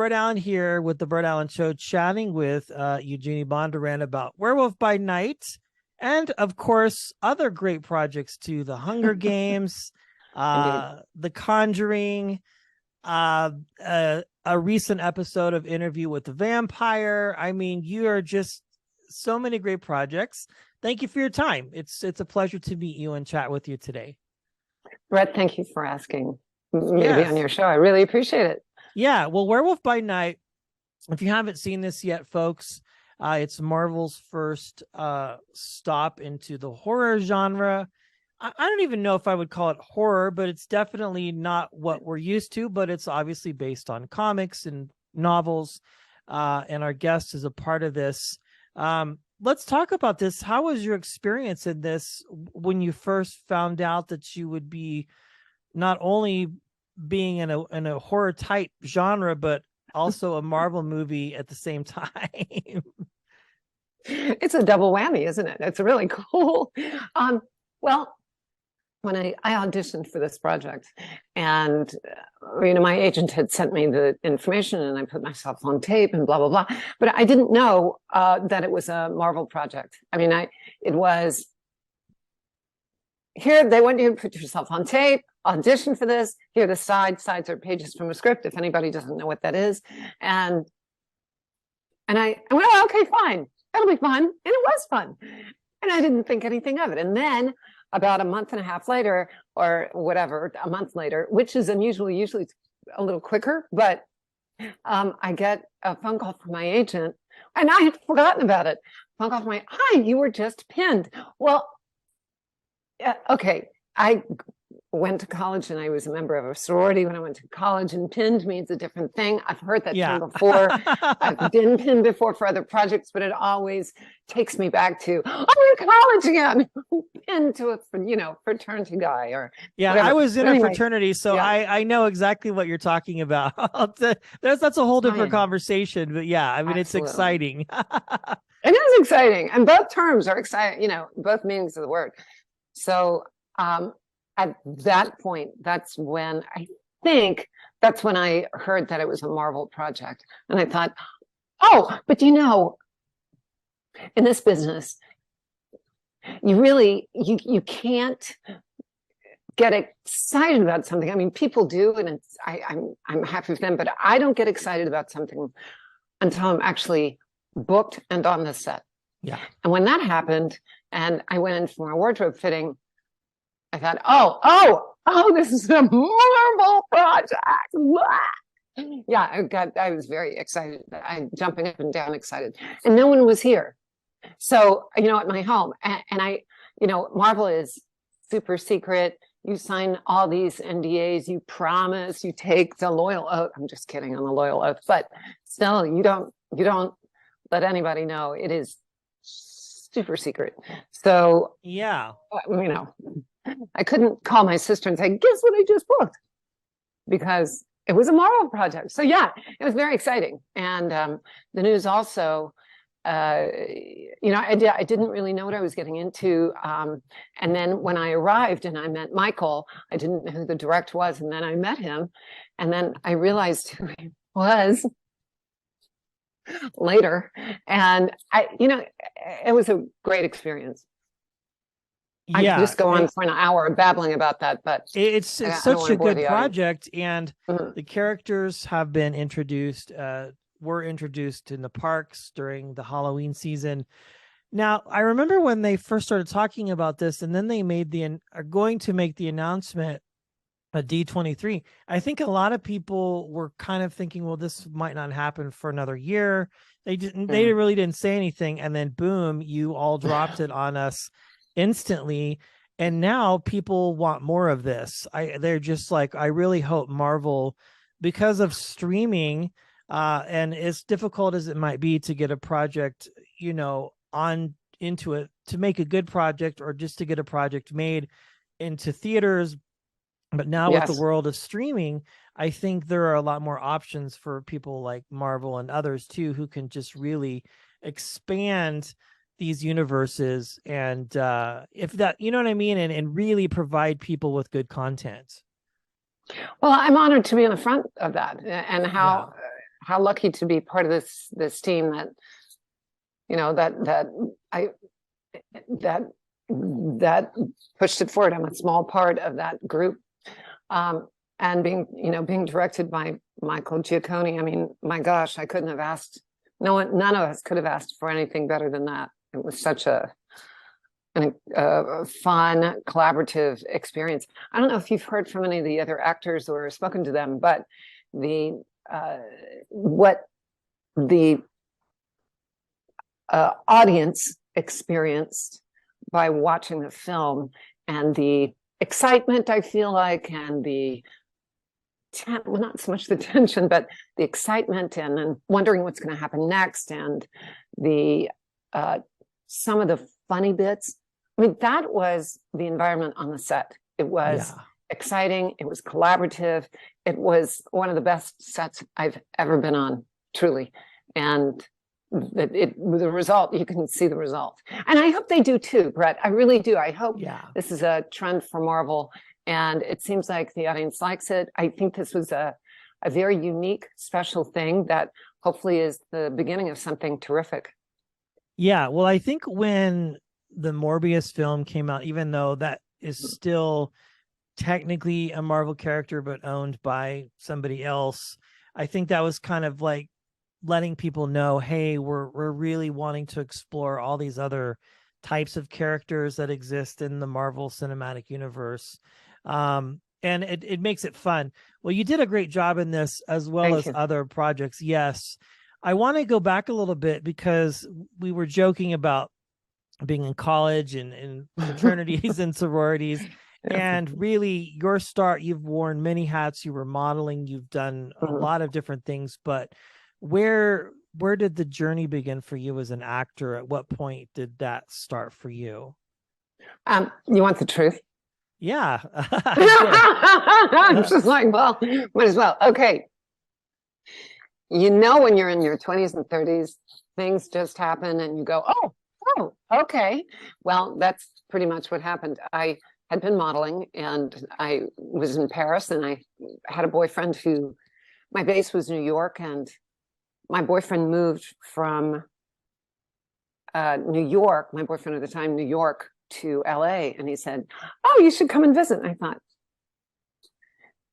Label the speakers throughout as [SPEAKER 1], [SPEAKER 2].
[SPEAKER 1] Brett Allen here with the Brett Allen Show, chatting with Eugenie Bondurant about Werewolf by Night, and of course other great projects too: The Hunger Games,
[SPEAKER 2] Indeed.
[SPEAKER 1] The Conjuring, a recent episode of Interview with the Vampire. I mean, you are just so many great projects. Thank you for your time. It's a pleasure to meet you and chat with you today.
[SPEAKER 2] Brett, thank you for asking me to be on
[SPEAKER 1] Yes.
[SPEAKER 2] your show. I really appreciate it.
[SPEAKER 1] Yeah, well, Werewolf by Night, if you haven't seen this yet, folks, it's Marvel's first stop into the horror genre. I don't even know if I would call it horror, but it's definitely not what we're used to, but it's obviously based on comics and novels, and our guest is a part of this. Let's talk about this. How was your experience in this when you first found out that you would be not only being in a horror type genre, but also a Marvel movie at the same time?
[SPEAKER 2] It's a double whammy, isn't it? It's really cool. Well, when I auditioned for this project, and my agent had sent me the information, and I put myself on tape and blah blah blah, but I didn't know that it was a Marvel project. I mean, it was here. They want you to put yourself on tape, audition for this. Here, the sides are pages from a script. If anybody doesn't know what that is, and I went, oh, okay, fine, that'll be fun, and it was fun, and I didn't think anything of it, and then about a month and a half later, or whatever, a month later, which is unusual. Usually it's a little quicker, but I get a phone call from my agent, and I had forgotten about it. Phone call from hi, you were just pinned. Well, okay, I went to college and I was a member of a sorority when I went to college, and pinned means a different thing. I've heard that term before. I've been pinned before for other projects, but it always takes me back to, oh, in college again, pinned to a fraternity guy or whatever.
[SPEAKER 1] I was in a fraternity, so yeah. I know exactly what you're talking about. That's a whole different conversation, but yeah, I mean, Absolutely. It's exciting.
[SPEAKER 2] It is exciting, and both terms are exciting, both meanings of the word. So at that point, that's when I heard that it was a Marvel project. And I thought, oh, but in this business, you can't get excited about something. I mean, people do, and I'm happy for them, but I don't get excited about something until I'm actually booked and on the set.
[SPEAKER 1] Yeah.
[SPEAKER 2] And when that happened, and I went in for my wardrobe fitting, I thought, oh, this is a Marvel project. Yeah, I was very excited. I'm jumping up and down excited. And no one was here. So, at my home. And Marvel is super secret. You sign all these NDAs, you promise, you take the loyal oath. I'm just kidding on the loyal oath, but still, you don't let anybody know. It is super secret. So,
[SPEAKER 1] yeah,
[SPEAKER 2] I couldn't call my sister and say, guess what I just booked? Because it was a Marvel project. So yeah, it was very exciting. And the news also, I didn't really know what I was getting into. And then when I arrived and I met Michael, I didn't know who the director was. And then I met him. And then I realized who he was later. And it was a great experience.
[SPEAKER 1] Yeah,
[SPEAKER 2] I could just go on for an hour babbling about that, but
[SPEAKER 1] it's such a good project, and the characters have been introduced, were introduced in the parks during the Halloween season. Now, I remember when they first started talking about this, and then they are going to make the announcement at D23. I think a lot of people were kind of thinking, well, this might not happen for another year. They really didn't say anything, and then boom, you all dropped it on us instantly, and now people want more of this. They're just like, I really hope Marvel, because of streaming, and as difficult as it might be to get a project, on into it, to make a good project, or just to get a project made into theaters. But now with the world of streaming, I think there are a lot more options for people like Marvel and others too, who can just really expand these universes, and if that, you know what I mean, and really provide people with good content.
[SPEAKER 2] Well, I'm honored to be on the front of that, and how how lucky to be part of this team that, you know, that pushed it forward. I'm a small part of that group. And being directed by Michael Giacone. I mean, my gosh, I couldn't have asked, none of us could have asked for anything better than that. It was such a fun, collaborative experience. I don't know if you've heard from any of the other actors or spoken to them, but what the audience experienced by watching the film, and the excitement, I feel like, and well, not so much the tension, but the excitement and wondering what's going to happen next, and the some of the funny bits. I mean, that was the environment on the set. It was exciting. It was collaborative. It was one of the best sets I've ever been on, truly. And the result, you can see the result. And I hope they do too, Brett. I really do. I hope this is a trend for Marvel. And it seems like the audience likes it. I think this was a very unique, special thing that hopefully is the beginning of something terrific.
[SPEAKER 1] Yeah, well, I think when the Morbius film came out, even though that is still technically a Marvel character but owned by somebody else, I think that was kind of like letting people know, hey, we're really wanting to explore all these other types of characters that exist in the Marvel Cinematic Universe. And it makes it fun. Well, you did a great job in this, as well as other projects. Yes. I want to go back a little bit, because we were joking about being in college and fraternities and sororities. And really, your start, you've worn many hats. You were modeling, you've done a lot of different things, but where did the journey begin for you as an actor? At what point did that start for you?
[SPEAKER 2] You want the truth?
[SPEAKER 1] Yeah.
[SPEAKER 2] I'm just like, well, might as well. Okay. You know, when you're in your 20s and 30s, things just happen and you go, oh, okay. Well, that's pretty much what happened. I had been modeling, and I was in Paris, and I had a boyfriend who, my base was New York, and my boyfriend moved from New York, my boyfriend at the time, New York, to LA. And he said, oh, you should come and visit. And I thought,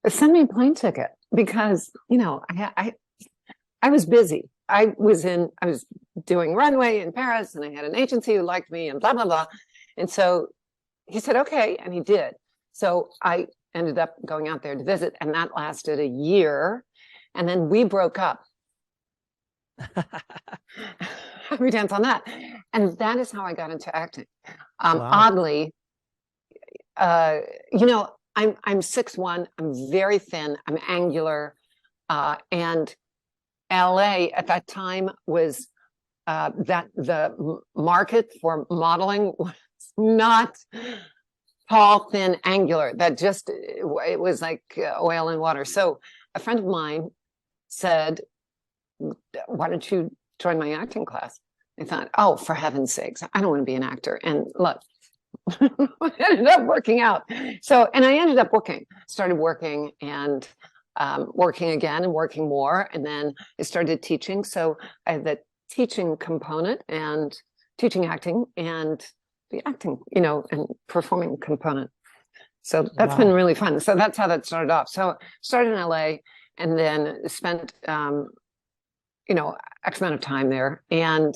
[SPEAKER 2] send me a plane ticket, because, you know, I was busy. I was doing runway in Paris, and I had an agency who liked me, and blah, blah, blah. And so he said, okay. And he did. So I ended up going out there to visit, and that lasted a year. And then we broke up. We danced on that. And that is how I got into acting. Wow. Oddly, you know, I'm 6'1", I'm very thin, I'm angular, and LA at that time was that the market for modeling was not tall, thin, angular. That just, it was like oil and water. So a friend of mine said, why don't you join my acting class? I thought, oh, for heaven's sakes, I don't want to be an actor. And look, I ended up working out. So, and I ended up started working, and working again and working more. And then I started teaching. So I had the teaching component and teaching acting, and the acting, you know, and performing component. So that's been really fun. So that's how that started off. So started in LA, and then spent, you know, X amount of time there. And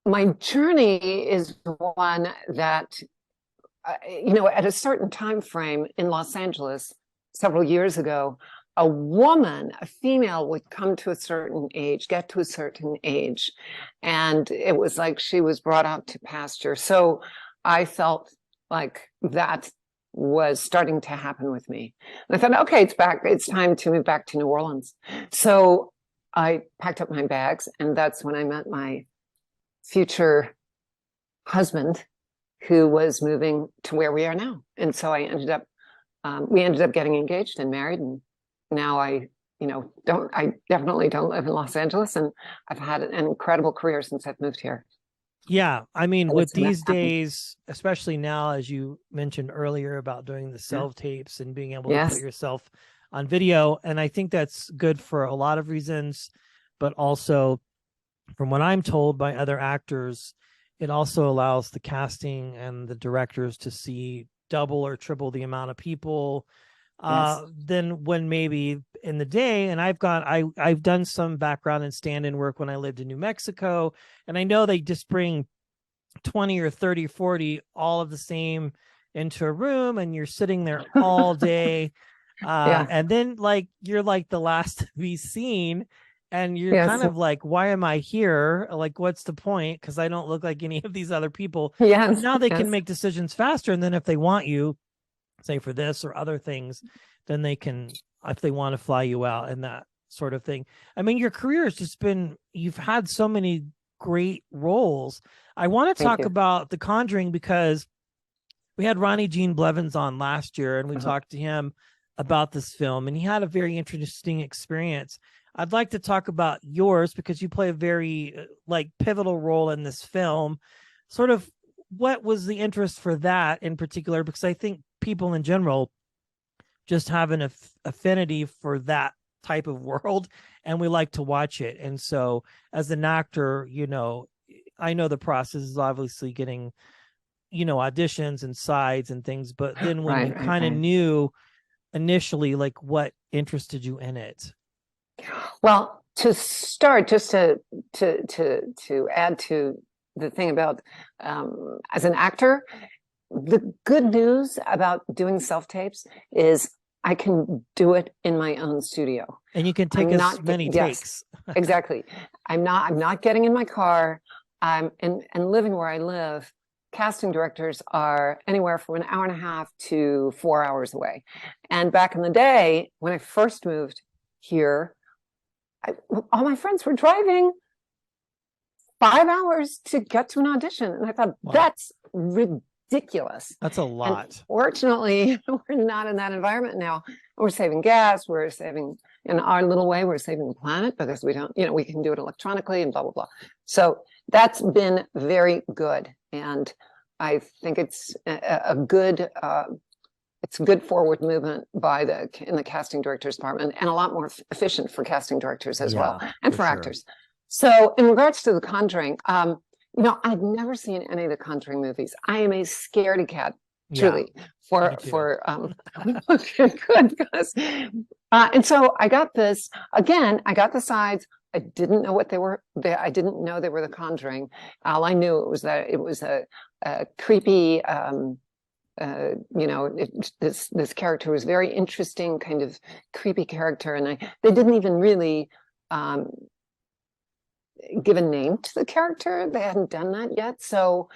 [SPEAKER 2] my journey is one that, you know, at a certain time frame in Los Angeles, several years ago, a woman, a female, would come to a certain age, get to a certain age, and it was like she was brought out to pasture. So I felt like that was starting to happen with me. And I thought, okay, it's time to move back to New Orleans. So I packed up my bags, and that's when I met my future husband, who was moving to where we are now. And so we ended up getting engaged and married. And now I definitely don't live in Los Angeles, and I've had an incredible career since I've moved here.
[SPEAKER 1] Yeah. I mean, with these days, especially now, as you mentioned earlier about doing the self tapes and being able to put yourself on video. And I think that's good for a lot of reasons, but also from what I'm told by other actors, it also allows the casting and the directors to see double or triple the amount of people than when maybe in the day. And I've done some background and stand-in work when I lived in New Mexico, and I know they just bring 20 or 30, 40, all of the same into a room, and you're sitting there all day. And then like, you're like the last to be seen, and you're kind of like, why am I here? Like, what's the point? Because I don't look like any of these other people. Now they can make decisions faster. And then if they want you, say for this or other things, then they can, if they want to fly you out and that sort of thing. I mean, your career has just been, you've had so many great roles. I want to talk about The Conjuring because we had Ronnie Jean Blevins on last year, and we talked to him about this film, and he had a very interesting experience. I'd like to talk about yours because you play a very like pivotal role in this film. Sort of what was the interest for that in particular? Because I think people in general just have an affinity for that type of world, and we like to watch it. And so as an actor, you know, I know the process is obviously getting, you know, auditions and sides and things, but then when you kind of knew initially, like what interested you in it?
[SPEAKER 2] Well, to start, just to add to the thing about as an actor, the good news about doing self-tapes is I can do it in my own studio.
[SPEAKER 1] And you can take as many takes.
[SPEAKER 2] Exactly. I'm not getting in my car. I'm and living where I live. Casting directors are anywhere from an hour and a half to 4 hours away. And back in the day, when I first moved here, all my friends were driving 5 hours to get to an audition. And I thought, that's ridiculous.
[SPEAKER 1] That's a lot.
[SPEAKER 2] And fortunately, we're not in that environment now. We're saving gas. We're saving, in our little way, we're saving the planet because we don't, you know, we can do it electronically and blah, blah, blah. So that's been very good. And I think it's a good, it's a good forward movement by in the casting directors department, and a lot more efficient for casting directors as well, and for actors. So in regards to The Conjuring, you know, I've never seen any of the Conjuring movies. I am a scaredy cat, truly, good, because, and so I got this, again, I got the sides. I didn't know what they were. I didn't know they were The Conjuring. All I knew was that it was a creepy, you know, this character was very interesting, kind of creepy character, and they didn't even really give a name to the character. They hadn't done that yet. So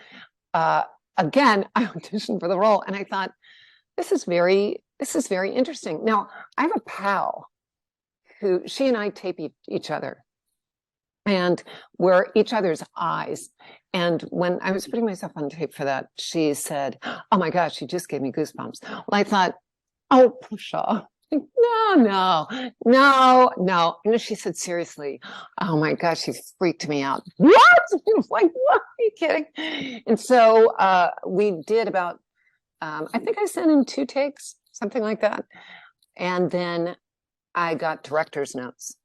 [SPEAKER 2] again, I auditioned for the role, and I thought, this is very interesting. Now, I have a pal who, she and I tape each other, and we're each other's eyes. And when I was putting myself on tape for that, she said, oh my gosh, she just gave me goosebumps. Well, I thought, oh, Pusha, no. And she said, seriously, oh my gosh, she freaked me out. What? I was like, what? Are you kidding? And so we did about, I think I sent in 2 takes, something like that. And then I got director's notes.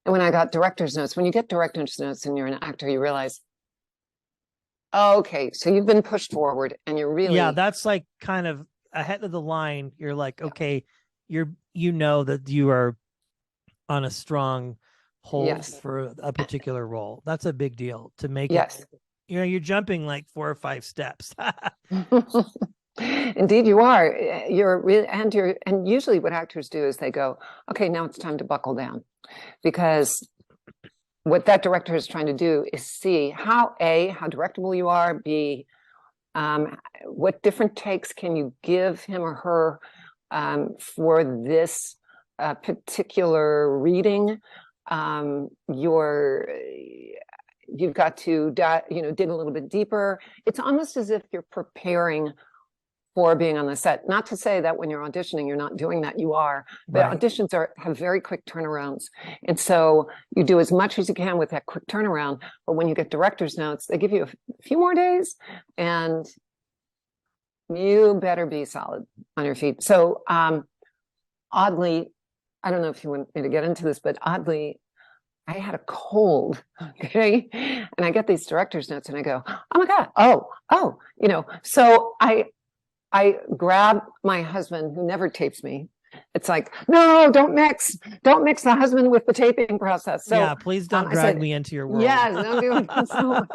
[SPEAKER 2] And when I got director's notes, when you get director's notes and you're an actor, you realize, oh, okay, so you've been pushed forward, and you're really,
[SPEAKER 1] that's like kind of ahead of the line. You're like, okay, you know that you are on a strong hold for a particular role. That's a big deal to make it. You know, you're jumping like 4 or 5 steps.
[SPEAKER 2] Indeed, you are. And usually what actors do is they go, okay, now it's time to buckle down, because what that director is trying to do is see how directable you are, B, what different takes can you give him or her for this particular reading. You've got to dig a little bit deeper. It's almost as if you're preparing for being on the set. Not to say that when you're auditioning, you're not doing that. You are. But auditions have very quick turnarounds. And so you do as much as you can with that quick turnaround. But when you get director's notes, they give you a few more days, and you better be solid on your feet. So oddly, I don't know if you want me to get into this, but oddly, I had a cold, okay? And I get these director's notes and I go, oh my God, oh, so I grab my husband who never tapes me. It's like, no, don't mix the husband with the taping process. So
[SPEAKER 1] yeah, please don't drag me into your world.
[SPEAKER 2] Yes, don't do it. So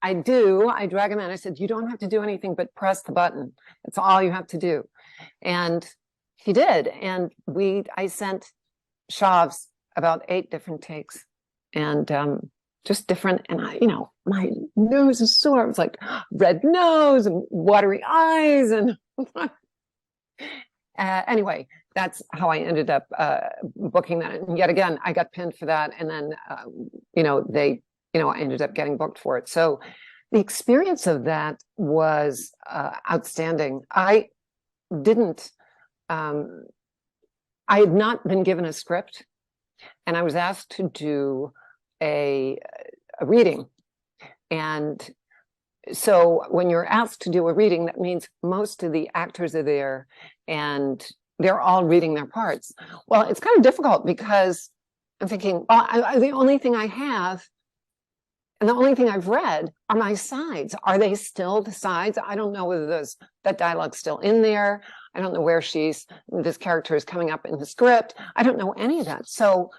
[SPEAKER 2] I drag him in. I said, you don't have to do anything but press the button. That's all you have to do. And he did. And I sent Shavs about 8 different takes and just different. And my nose is sore. It was like red nose and watery eyes. And anyway, that's how I ended up booking that. And yet again, I got pinned for that. And then, I ended up getting booked for it. So the experience of that was outstanding. I had not been given a script, and I was asked to do a reading. And so when you're asked to do a reading, that means most of the actors are there and they're all reading their parts. Well, it's kind of difficult because I'm thinking, well, the only thing I have and the only thing I've read are my sides. Are they still the sides? I don't know whether that dialogue's still in there. I don't know where this character is coming up in the script. I don't know any of that. So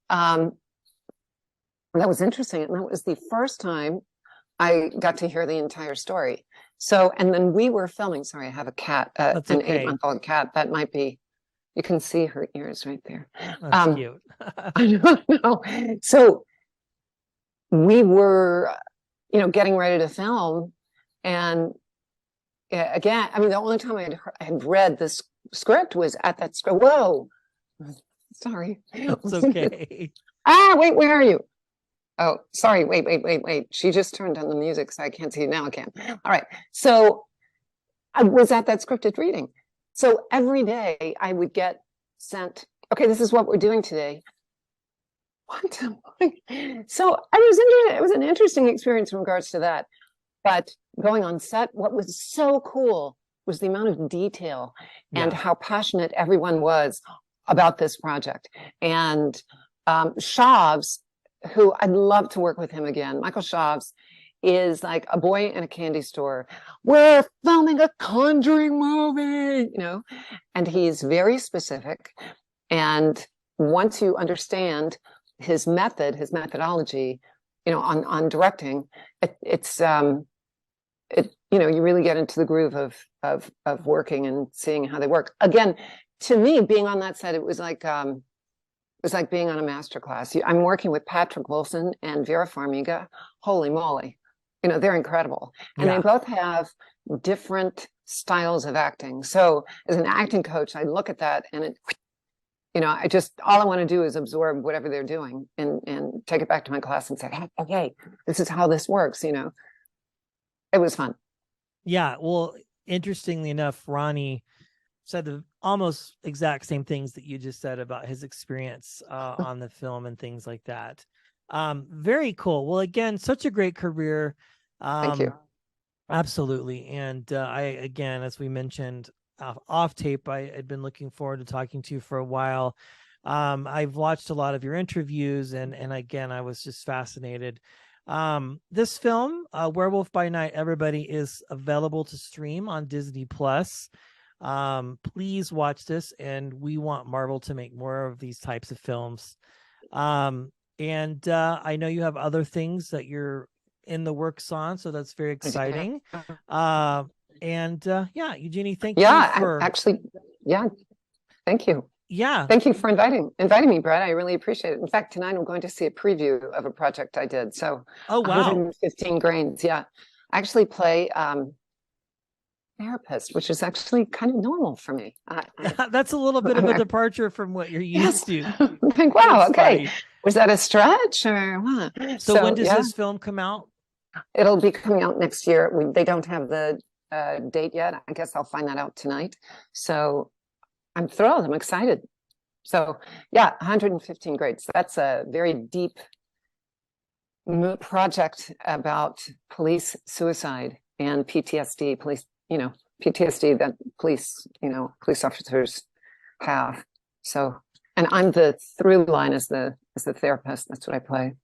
[SPEAKER 2] that was interesting. And that was the first time I got to hear the entire story. So, and then we were filming, sorry, I have a cat, an 8-month-old cat. That might be, you can see her ears right there.
[SPEAKER 1] That's cute.
[SPEAKER 2] I don't know. So we were, getting ready to film. And again, I mean, the only time I had read this script was at that script. Whoa, sorry.
[SPEAKER 1] It's okay.
[SPEAKER 2] Wait, where are you? Oh, sorry. Wait. She just turned on the music, so I can't see you now. I can. All right. So I was at that scripted reading. So every day I would get sent, okay, this is what we're doing today. What? So it was an interesting experience in regards to that. But going on set, what was so cool was the amount of detail and how passionate everyone was about this project. And Shavs, who I'd love to work with him again. Michael Shavs is like a boy in a candy store. We're filming a Conjuring movie, and he's very specific. And once you understand his methodology, on directing, you really get into the groove of working and seeing how they work. Again, to me, being on that set, it was like being on a masterclass. I'm working with Patrick Wilson and Vera Farmiga. Holy moly. They're incredible. And they both have different styles of acting. So as an acting coach, I look at that and all I want to do is absorb whatever they're doing and take it back to my class and say, hey, okay, this is how this works. It was fun.
[SPEAKER 1] Yeah. Well, interestingly enough, Ronnie said the almost exact same things that you just said about his experience on the film and things like that. Very cool. Well, again, such a great career.
[SPEAKER 2] Thank you.
[SPEAKER 1] Absolutely. And again, as we mentioned off tape, I had been looking forward to talking to you for a while. I've watched a lot of your interviews and again, I was just fascinated. This film, Werewolf by Night, everybody, is available to stream on Disney Plus. Please watch this, and we want Marvel to make more of these types of films. And I know you have other things that you're in the works on, so that's very exciting. Eugenie, thank you for
[SPEAKER 2] thank you.
[SPEAKER 1] Yeah.
[SPEAKER 2] Thank you for inviting me, Brett. I really appreciate it. In fact, tonight I'm going to see a preview of a project I did. So,
[SPEAKER 1] oh, wow.
[SPEAKER 2] 115 grains. Yeah. I actually play therapist, which is actually kind of normal for me.
[SPEAKER 1] That's a little bit of a departure from what you're used to.
[SPEAKER 2] I think, wow, okay. Funny. Was that a stretch or what?
[SPEAKER 1] So when does this film come out?
[SPEAKER 2] It'll be coming out next year. They don't have the date yet. I guess I'll find that out tonight. So I'm thrilled. I'm excited. So 115 grades. That's a very deep project about police suicide and PTSD, PTSD that police officers have. So, and I'm the through line as the therapist. That's what I play.